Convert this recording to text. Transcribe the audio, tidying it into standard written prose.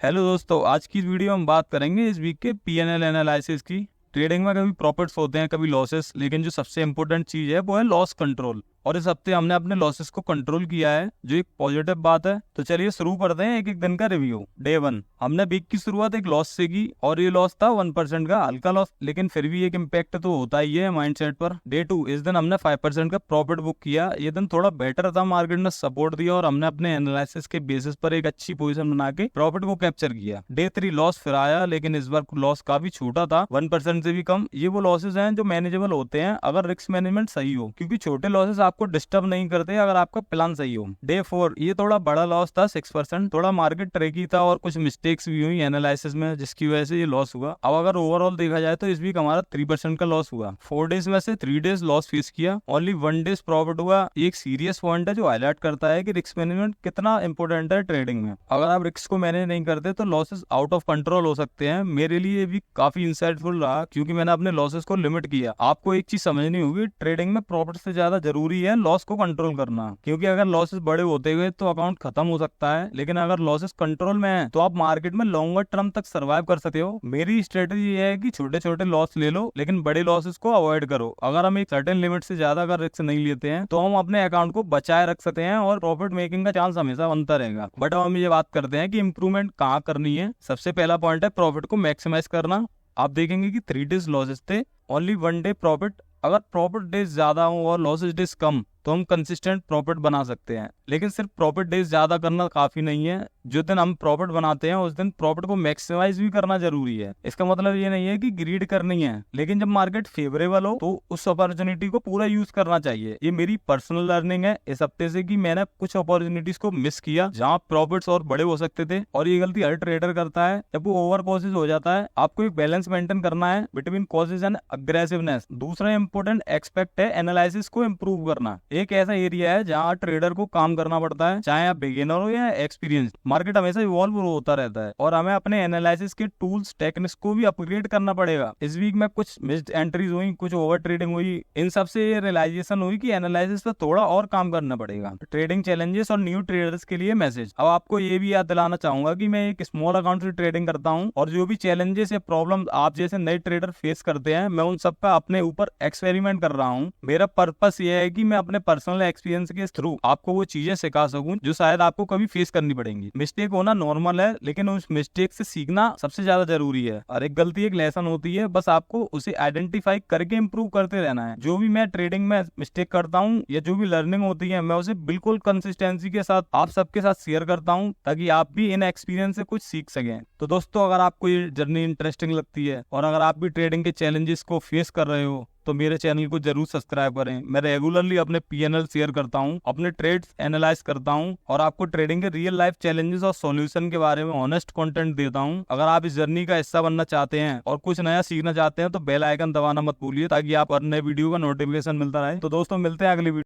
Hello दोस्तों, आज की इस वीडियो में हम बात करेंगे इस वीक के पीएनएल एनालिसिस की। ट्रेडिंग में कभी प्रॉफिट्स होते हैं, कभी लॉसेस, लेकिन जो सबसे इंपॉर्टेंट चीज है वो है लॉस कंट्रोल। और इस हफ्ते हमने अपने लॉसेस को कंट्रोल किया है, जो एक पॉजिटिव बात है। तो चलिए शुरू करते हैं एक एक दिन का रिव्यू। डे 1 हमने वीक की शुरुआत एक लॉस से की और ये लॉस था 1% का, हल्का लॉस, लेकिन फिर भी एक इम्पैक्ट तो होता ही है माइंडसेट पर। डे 2 इस दिन हमने 5% का प्रॉफिट बुक किया। ये दिन थोड़ा बेटर था, मार्केट ने सपोर्ट दिया और हमने अपने एनालिसिस के बेसिस पर एक अच्छी पोजीशन बना के प्रॉफिट को कैप्चर किया। डे 3 लॉस फिर आया, लेकिन इस बार लॉस काफी छोटा था, 1% से भी कम। ये वो लॉसेस हैं जो मैनेजेबल होते हैं अगर रिस्क मैनेजमेंट सही हो, क्योंकि छोटे लॉसेस आपको डिस्टर्ब नहीं करते अगर आपका प्लान सही हो। डे 4 ये थोड़ा बड़ा लॉस था, 6%। थोड़ा मार्केट ट्रेकी था और कुछ मिस्टेक्स भी हुई एनालिसिस में, जिसकी वजह से ये लॉस हुआ। अब अगर ओवरऑल देखा जाए तो इस वीक हमारा 3% का लॉस हुआ। 4 डेज में से 3 डेज लॉस फेस किया, ओनली 1 डेज प्रॉफिट हुआ। ये एक सीरियस पॉइंट है जो हाईलाइट करता है कि रिस्क मैनेजमेंट कितना इंपॉर्टेंट है ट्रेडिंग में। अगर आप रिस्क को मैनेज नहीं करते तो लॉसेस आउट ऑफ कंट्रोल हो सकते हैं। मेरे लिए भी काफी इंसाइटफुल रहा, क्योंकि मैंने अपने लॉसेस को लिमिट किया। आपको एक चीज समझनी होगी, ट्रेडिंग में प्रॉफिट से ज्यादा जरूरी है लॉस को कंट्रोल करना, क्योंकि अगर लॉसेस बड़े होते गए तो अकाउंट खत्म हो सकता है, लेकिन अगर लॉसेस कंट्रोल में है तो आप मार्केट में लॉन्गर टर्म तक सर्वाइव कर सकते हो। मेरी स्ट्रेटेजी ये है कि छोटे छोटे लॉस ले लो, लेकिन बड़े लॉसेस को अवॉइड करो। अगर हम एक सर्टेन लिमिट से ज्यादा अगर रिस्क नहीं लेते हैं तो हम अपने अकाउंट को बचाए रख सकते हैं और प्रॉफिट मेकिंग का चांस हमेशा बनता रहेगा। बट अब हम ये बात करते हैं कि इंप्रूवमेंट कहाँ करनी है। सबसे पहला पॉइंट है प्रॉफिट को मैक्सिमाइज करना। आप देखेंगे कि 3 डेज लॉसेस थे, ओनली 1 डे प्रॉफिट। अगर प्रॉफिट डेज ज्यादा हो और लॉसेस डेज कम तो हम कंसिस्टेंट प्रॉफिट बना सकते हैं, लेकिन सिर्फ प्रॉफिट डेज ज्यादा करना काफी नहीं है। जो दिन हम प्रॉफिट बनाते हैं उस दिन प्रॉफिट को मैक्सिमाइज भी करना जरूरी है। इसका मतलब ये नहीं है कि ग्रीड करनी है, लेकिन जब मार्केट फेवरेबल हो तो उस अपॉर्चुनिटी को पूरा यूज करना चाहिए। ये मेरी पर्सनल लर्निंग है इस हफ्ते से, कि मैंने कुछ अपॉर्चुनिटीज को मिस किया जहां प्रॉफिट्स और बड़े हो सकते थे, और ये गलती हर ट्रेडर करता है जब वो ओवर कॉसेज हो जाता है। आपको एक बैलेंस मेंटेन करना है बिटवीन कॉसेज एंड अग्रेसिवनेस। दूसरा इंपॉर्टेंट एक्सपेक्ट है एनालिसिस को इम्प्रूव करना। एक ऐसा एरिया है जहां ट्रेडर को काम करना पड़ता है, चाहे आप बिगिनर हो या एक्सपीरियंस। मार्केट हमेशा इवॉल्व होता रहता है और हमें अपने एनालिसिस के टूल्स टेक्निक्स को भी अपग्रेड करना पड़ेगा। इस वीक में कुछ मिस्ड एंट्रीज हुई, कुछ ओवर ट्रेडिंग हुई। इन सब से ये रियलाइजेशन हुई कि एनालिसिस पर थोड़ा और काम करना पड़ेगा। ट्रेडिंग चैलेंजेस और न्यू ट्रेडर्स के लिए मैसेज। अब आपको ये भी याद दिलाना चाहूंगा कि मैं एक स्मॉल अकाउंट से ट्रेडिंग करता हूँ, और जो भी चैलेंजेस या प्रॉब्लम आप जैसे नए ट्रेडर फेस करते हैं, मैं उन सब का अपने ऊपर एक्सपेरिमेंट कर रहा हूँ। मेरा पर्पस ये है कि मैं अपने पर्सनल एक्सपीरियंस के थ्रू आपको वो चीजें सिखा सकूं जो शायद आपको कभी फेस करनी पड़ेंगी। मिस्टेक होना नॉर्मल है, लेकिन उस मिस्टेक से सीखना सबसे ज्यादा जरूरी है। और एक गलती एक लेसन होती है, बस आपको उसे आइडेंटिफाई करके इम्प्रूव करते रहना है। जो भी मैं ट्रेडिंग में मिस्टेक करता हूँ या जो भी लर्निंग होती है, मैं उसे बिल्कुल कंसिस्टेंसी के साथ आप सबके साथ शेयर करता हूँ, ताकि आप भी इन एक्सपीरियंस से कुछ सीख सकें। तो दोस्तों, अगर आपको ये जर्नी इंटरेस्टिंग लगती है और अगर आप भी ट्रेडिंग के चैलेंजेस को फेस कर रहे हो तो मेरे चैनल को जरूर सब्सक्राइब करें। मैं रेगुलरली अपने पीएनएल शेयर करता हूं, अपने ट्रेड्स एनालाइज करता हूं और आपको ट्रेडिंग के रियल लाइफ चैलेंजेस और सॉल्यूशन के बारे में ऑनेस्ट कंटेंट देता हूं। अगर आप इस जर्नी का हिस्सा बनना चाहते हैं और कुछ नया सीखना चाहते हैं तो बेल आइकन दबाना मत भूलिए, ताकि आप हर नए वीडियो का नोटिफिकेशन मिलता रहे। तो दोस्तों, मिलते हैं अगली वीडियो।